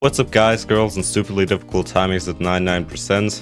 What's up guys, girls, and stupidly difficult timings at 99%.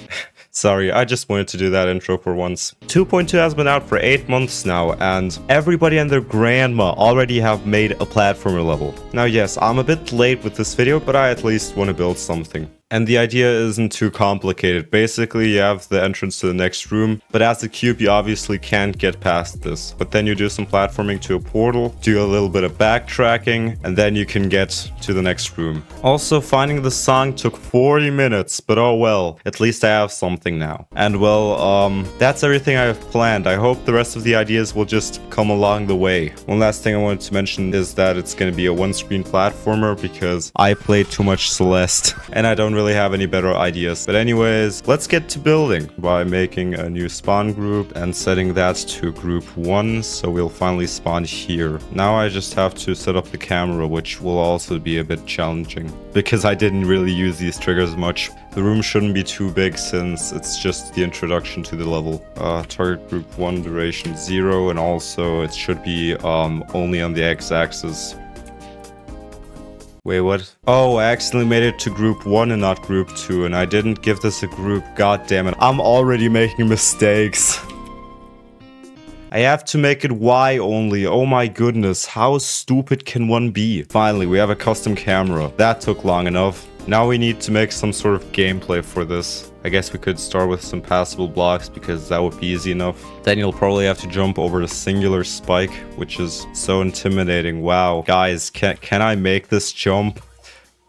Sorry, I just wanted to do that intro for once. 2.2 has been out for 8 months now, and everybody and their grandma already have made a platformer level. Now yes, I'm a bit late with this video, but I at least want to build something. And the idea isn't too complicated. Basically, you have the entrance to the next room, but as a cube, you obviously can't get past this. But then you do some platforming to a portal, do a little bit of backtracking, and then you can get to the next room. Also, finding the song took 40 minutes, but oh well, at least I have something now. And well, that's everything I have planned. I hope the rest of the ideas will just come along the way. One last thing I wanted to mention is that it's going to be a one-screen platformer because I played too much Celeste, and I don't really have any better ideas. But anyways, let's get to building by making a new spawn group and setting that to group 1, so we'll finally spawn here. Now I just have to set up the camera, which will also be a bit challenging because I didn't really use these triggers much. The room shouldn't be too big since it's just the introduction to the level. Target group 1 duration 0, and also it should be only on the x-axis. Wait, what? Oh, I accidentally made it to group 1 and not group 2, and I didn't give this a group. God damn it. I'm already making mistakes. I have to make it Y only. Oh my goodness. How stupid can one be? Finally, we have a custom camera. That took long enough. Now we need to make some sort of gameplay for this. I guess we could start with some passable blocks because that would be easy enough. Then you'll probably have to jump over the singular spike, which is so intimidating. Wow. Guys, can I make this jump?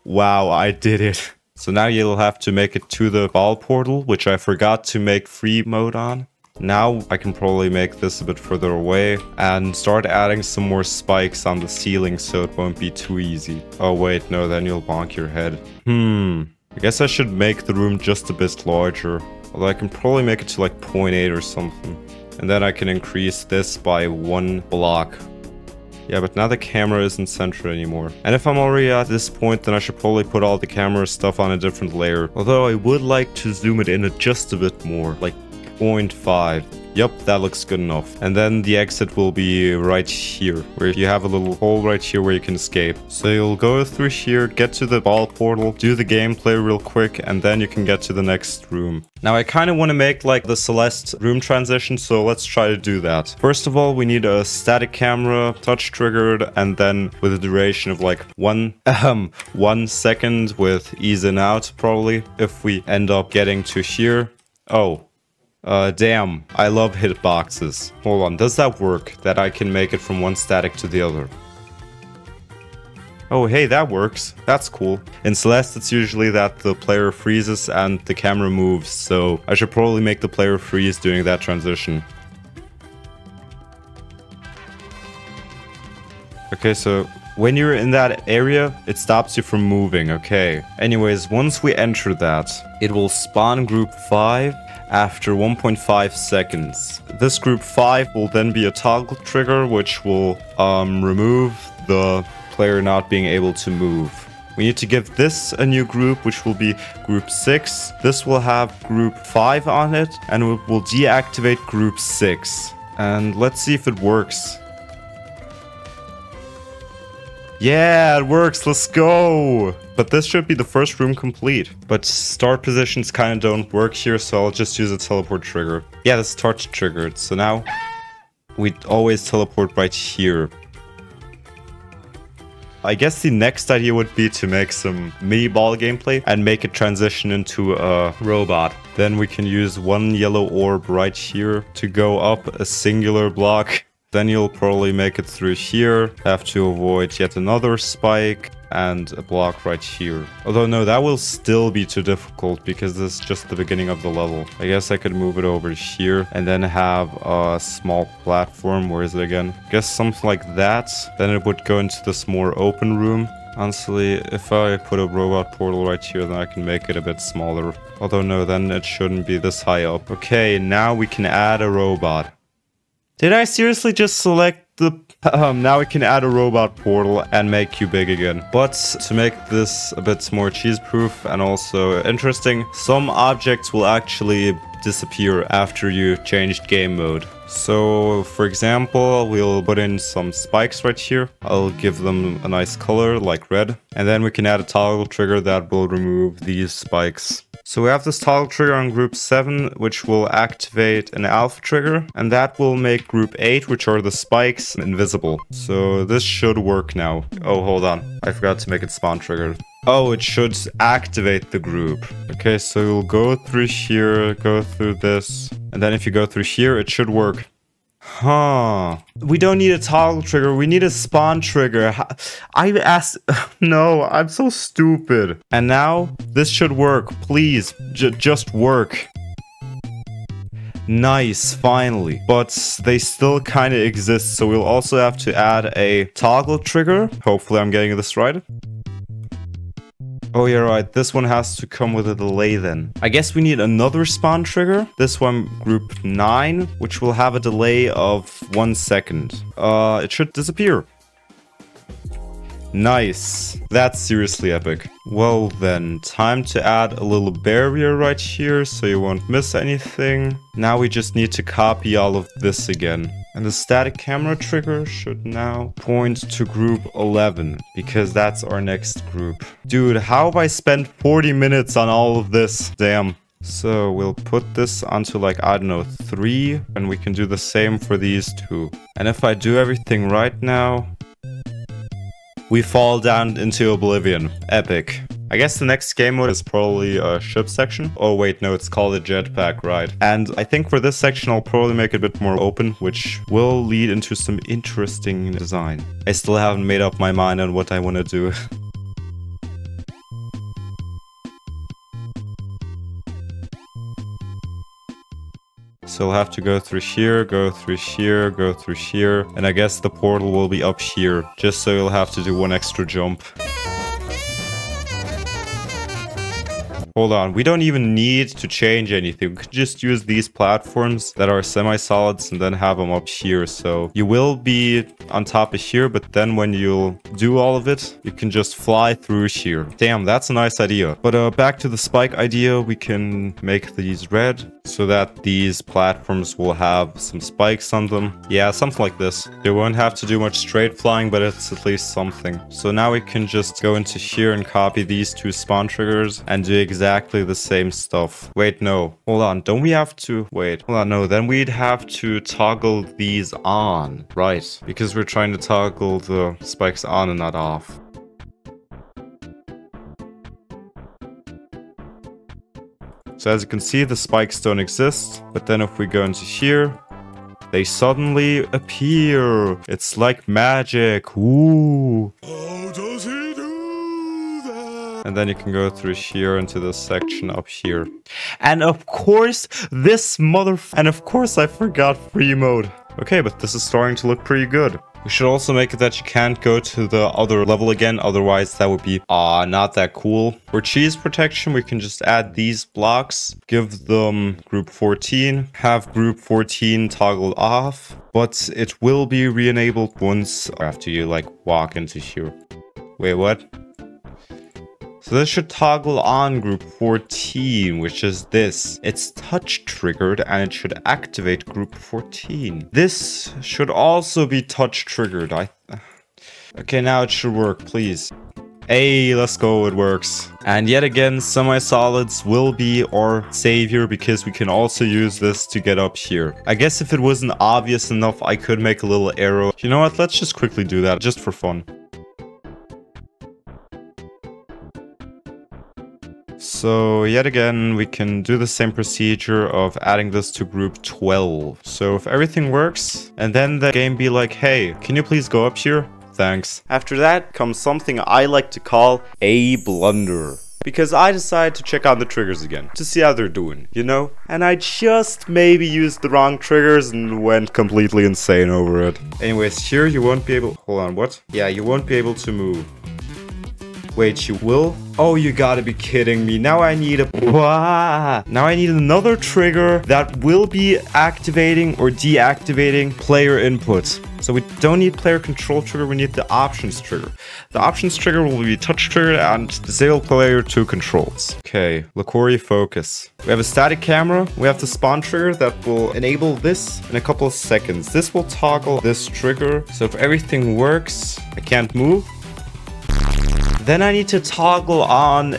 Wow, I did it. So now you'll have to make it to the ball portal, which I forgot to make free mode on. Now I can probably make this a bit further away and start adding some more spikes on the ceiling so it won't be too easy. Oh wait, no, then you'll bonk your head. I guess I should make the room just a bit larger. Although I can probably make it to like 0.8 or something. And then I can increase this by 1 block. Yeah, but now the camera isn't centered anymore. And if I'm already at this point, then I should probably put all the camera stuff on a different layer. Although I would like to zoom it in just a bit more, like 0.5. Yep, that looks good enough. And then the exit will be right here, where you have a little hole right here where you can escape. So you'll go through here, get to the ball portal, do the gameplay real quick, and then you can get to the next room. Now I kind of want to make like the Celeste room transition, so let's try to do that. First of all, we need a static camera, touch triggered, and then with a duration of like 1 second with ease in out probably. If we end up getting to here. Oh. Damn, I love hitboxes. Hold on, does that work? That I can make it from one static to the other? Oh, hey, that works. That's cool. In Celeste, it's usually that the player freezes and the camera moves, so I should probably make the player freeze during that transition. Okay, so when you're in that area, it stops you from moving, okay. Anyways, once we enter that, it will spawn group 5 after 1.5 seconds. This group 5 will then be a toggle trigger, which will remove the player not being able to move. We need to give this a new group, which will be group 6. This will have group 5 on it, and it will deactivate group 6. And let's see if it works. Yeah, it works. Let's go. But this should be the first room complete. But start positions kind of don't work here, so I'll just use a teleport trigger. Yeah, this touch triggered. So now we always teleport right here. I guess the next idea would be to make some mini ball gameplay and make it transition into a robot. Then we can use one yellow orb right here to go up a singular block. Then you'll probably make it through here, have to avoid yet another spike and a block right here. Although no, that will still be too difficult because this is just the beginning of the level. I guess I could move it over here and then have a small platform. Where is it again? I guess something like that. Then it would go into this more open room. Honestly, if I put a robot portal right here, then I can make it a bit smaller. Although no, then it shouldn't be this high up. Okay, now we can add a robot. Did I seriously just select the... now we can add a robot portal and make you big again. But to make this a bit more cheese-proof and also interesting, some objects will actually disappear after you changed game mode. So, for example, we'll put in some spikes right here. I'll give them a nice color like red. And then we can add a toggle trigger that will remove these spikes. So we have this toggle trigger on group 7, which will activate an alpha trigger, and that will make group 8, which are the spikes, invisible. So this should work now. Oh, hold on. I forgot to make it spawn triggered. Oh, it should activate the group. Okay, so you'll go through here, go through this, and then if you go through here, it should work. Huh. We don't need a toggle trigger. We need a spawn trigger. I asked... No, I'm so stupid. And now, this should work. Please, just work. Nice, finally. But they still kind of exist, so we'll also have to add a toggle trigger. Hopefully I'm getting this right. Oh, yeah, right. This one has to come with a delay then. I guess we need another spawn trigger. This one, group 9, which will have a delay of 1 second. It should disappear. Nice. That's seriously epic. Well then, time to add a little barrier right here so you won't miss anything. Now we just need to copy all of this again. And the static camera trigger should now point to group 11, because that's our next group. Dude, how have I spent 40 minutes on all of this? Damn. So we'll put this onto like, I don't know, 3, and we can do the same for these 2. And if I do everything right now, we fall down into oblivion. Epic. I guess the next game mode is probably a ship section. Oh wait, no, it's called a jetpack, right? And I think for this section, I'll probably make it a bit more open, which will lead into some interesting design. I still haven't made up my mind on what I want to do. So we'll have to go through here, go through here, go through here. And I guess the portal will be up here, just so you'll have to do 1 extra jump. Hold on, we don't even need to change anything. We could just use these platforms that are semi-solids and then have them up here. So you will be on top of here, but then when you'll do all of it, you can just fly through here. Damn, that's a nice idea. But back to the spike idea, we can make these red so that these platforms will have some spikes on them. Yeah, something like this. You won't have to do much straight flying, but it's at least something. So now we can just go into here and copy these 2 spawn triggers and do exactly the same stuff. Wait, no. Hold on. Don't we have to... Wait. Hold on. No, then we'd have to toggle these on. Right. Because we're trying to toggle the spikes on and not off. So as you can see, the spikes don't exist. But then if we go into here, they suddenly appear. It's like magic. Ooh. How does he do that? And then you can go through here into this section up here. And of course, this and of course I forgot free mode. Okay, but this is starting to look pretty good. We should also make it that you can't go to the other level again, otherwise that would be not that cool. For cheese protection, we can just add these blocks, give them group 14, have group 14 toggled off, but it will be re-enabled once after you like walk into here. Wait, what? So this should toggle on group 14, which is this. It's touch triggered and it should activate group 14. This should also be touch triggered. Okay, now it should work, please. Hey, let's go, it works. And yet again, semi-solids will be our savior because we can also use this to get up here. I guess if it wasn't obvious enough, I could make a little arrow. You know what? Let's just quickly do that, just for fun. So yet again, we can do the same procedure of adding this to group 12. So if everything works, and then the game be like, hey, can you please go up here? Thanks. After that comes something I like to call a blunder. Because I decided to check out the triggers again, to see how they're doing, you know? And I just maybe used the wrong triggers and went completely insane over it. Anyways, here you won't be able... Hold on, what? Yeah, you won't be able to move. Wait, you will? Oh, you gotta be kidding me. Now I need Now I need another trigger that will be activating or deactivating player input. So we don't need player control trigger, we need the options trigger. The options trigger will be touch trigger and disable player 2 controls. Okay, Lakori focus. We have a static camera, we have the spawn trigger that will enable this in a couple of seconds. This will toggle this trigger, so if everything works, I can't move. Then I need to toggle on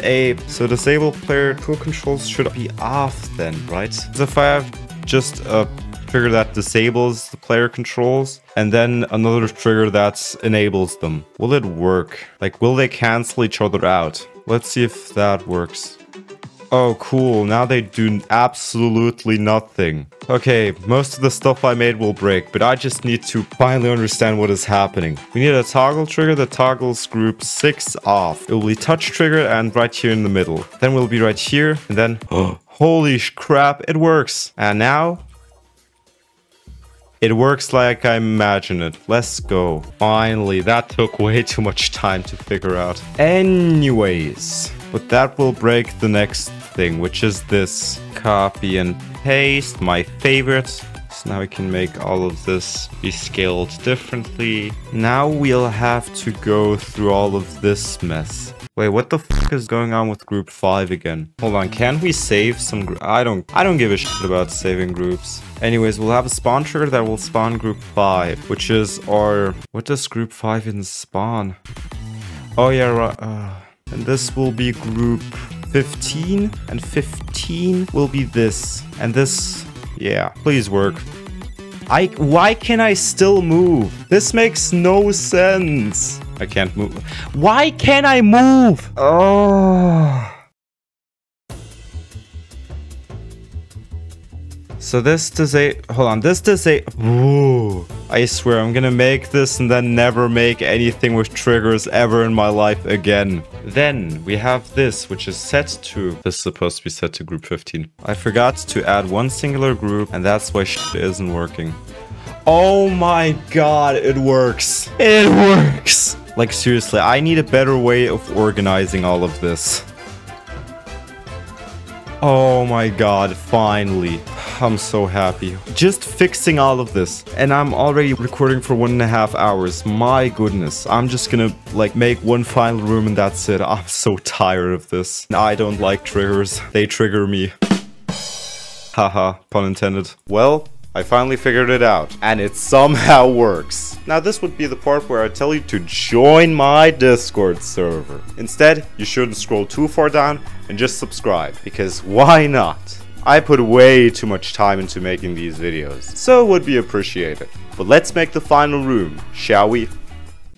so disable player 2 controls should be off then, right? So if I have just a trigger that disables the player controls and then another trigger that enables them, will it work? Like, will they cancel each other out? Let's see if that works. Oh, cool. Now they do absolutely nothing. Okay, most of the stuff I made will break, but I just need to finally understand what is happening. We need a toggle trigger that toggles group 6 off. It will be touch trigger and right here in the middle. Then we'll be right here, and then... holy crap, it works! And now... it works like I imagined it. Let's go. Finally, that took way too much time to figure out. Anyways... but that will break the next thing, which is this. Copy and paste, my favorite. So now we can make all of this be scaled differently. Now we'll have to go through all of this mess. Wait, what the fuck is going on with group 5 again? Hold on, can we save some I don't give a shit about saving groups. Anyways, we'll have a spawn trigger that will spawn group 5, which is our... what does group 5 even spawn? Oh yeah, right. And this will be group 15, and 15 will be this. And this, yeah, please work. Why can I still move? This makes no sense. I can't move. Why can't I move? Oh. So this hold on, this ooh, I swear I'm gonna make this and then never make anything with triggers ever in my life again. Then we have this, which is set to... this is supposed to be set to group 15. I forgot to add one singular group, and that's why shit isn't working. Oh my god, it works. It works. Like, seriously, I need a better way of organizing all of this. Oh my god, finally. I'm so happy. Just fixing all of this. And I'm already recording for 1.5 hours. My goodness. I'm just gonna, like, make one final room and that's it. I'm so tired of this. I don't like triggers. They trigger me. Haha, pun intended. Well, I finally figured it out. And it somehow works. Now this would be the part where I tell you to join my Discord server. Instead, you shouldn't scroll too far down and just subscribe. Because why not? I put way too much time into making these videos, so it would be appreciated. But let's make the final room, shall we?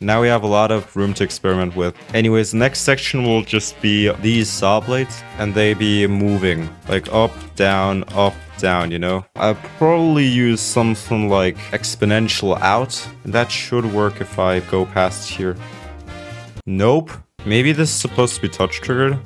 Now we have a lot of room to experiment with. Anyways, the next section will just be these saw blades, and they be moving, like up, down, you know? I'll probably use something like exponential out, and that should work if I go past here. Nope. Maybe this is supposed to be touch triggered.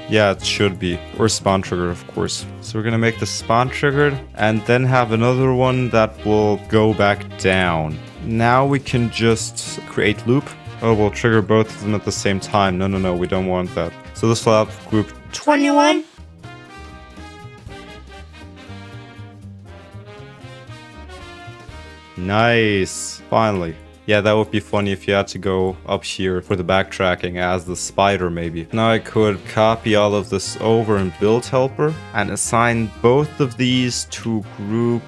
Yeah, it should be. Or spawn trigger, of course. So we're gonna make the spawn triggered and then have another one that will go back down. Now we can just create loop. Oh, we'll trigger both of them at the same time. No, we don't want that. So this will have group 21. Nice. Finally. Yeah, that would be funny if you had to go up here for the backtracking as the spider, maybe. Now I could copy all of this over in build helper and assign both of these to group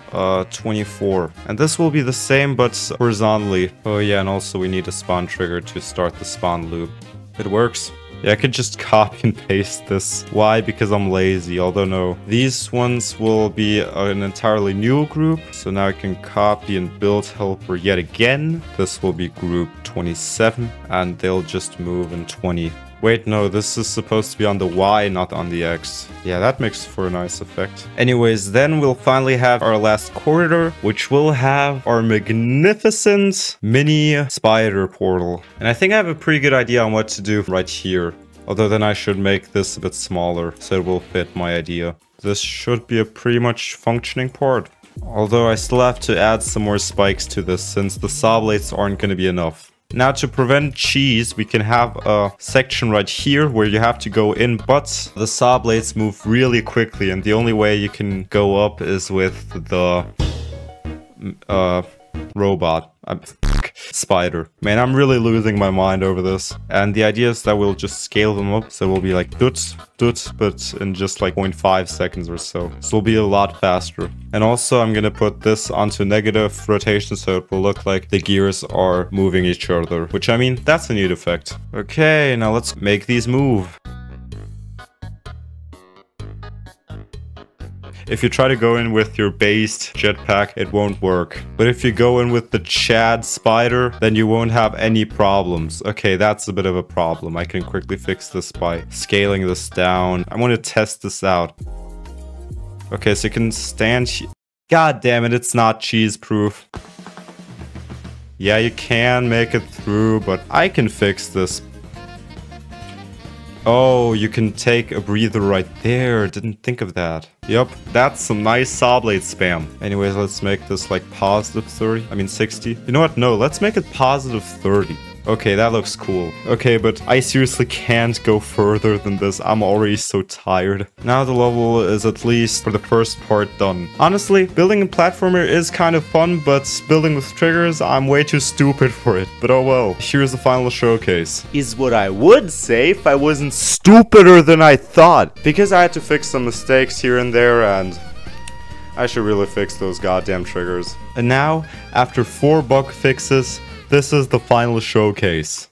24. And this will be the same, but horizontally. Oh yeah, and also we need a spawn trigger to start the spawn loop. It works. Yeah, I could just copy and paste this. Why? Because I'm lazy. Although no, these ones will be an entirely new group. So now I can copy and build helper yet again. This will be group 27 and they'll just move in 20. Wait, no, this is supposed to be on the Y, not on the X. Yeah, that makes for a nice effect. Anyways, then we'll finally have our last corridor, which will have our magnificent mini spider portal. And I think I have a pretty good idea on what to do right here. Although then I should make this a bit smaller, so it will fit my idea. This should be a pretty much functioning part. Although I still have to add some more spikes to this, since the saw blades aren't going to be enough. Now to prevent cheese, we can have a section right here where you have to go in, but the saw blades move really quickly and the only way you can go up is with the Robot. Spider. Man, I'm really losing my mind over this. And the idea is that we'll just scale them up. So we'll be like doot, doot, but in just like 0.5 seconds or so. So it'll be a lot faster. And also I'm gonna put this onto negative rotation so it will look like the gears are moving each other. Which, I mean, that's a neat effect. Okay, now let's make these move. If you try to go in with your based jetpack, it won't work. But if you go in with the Chad Spider, then you won't have any problems. Okay, that's a bit of a problem. I can quickly fix this by scaling this down. I want to test this out. Okay, so you can stand... God damn it, it's not cheese-proof. Yeah, you can make it through, but I can fix this. Oh, you can take a breather right there. Didn't think of that. Yep, that's some nice saw blade spam. Anyways, let's make this like positive 30. I mean 60. You know what? No, let's make it positive 30. Okay, that looks cool. Okay, but I seriously can't go further than this. I'm already so tired. Now the level is at least for the first part done. Honestly, building a platformer is kind of fun, but building with triggers, I'm way too stupid for it. But oh well. Here's the final showcase. Is what I would say if I wasn't stupider than I thought. Because I had to fix some mistakes here and there, and I should really fix those goddamn triggers. And now, after 4 bug fixes, this is the final showcase.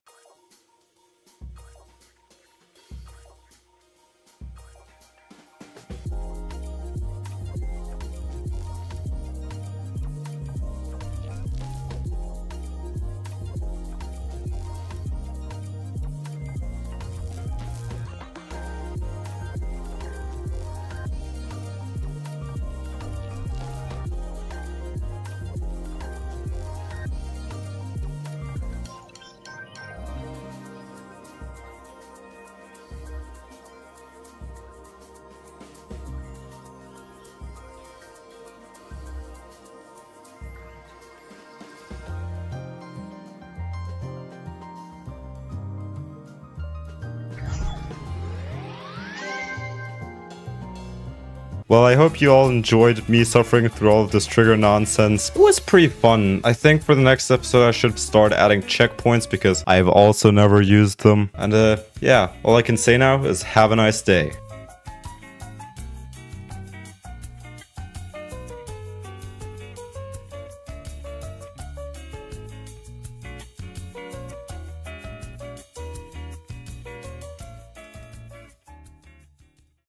Well, I hope you all enjoyed me suffering through all of this trigger nonsense. It was pretty fun. I think for the next episode I should start adding checkpoints because I've also never used them. And yeah, all I can say now is have a nice day.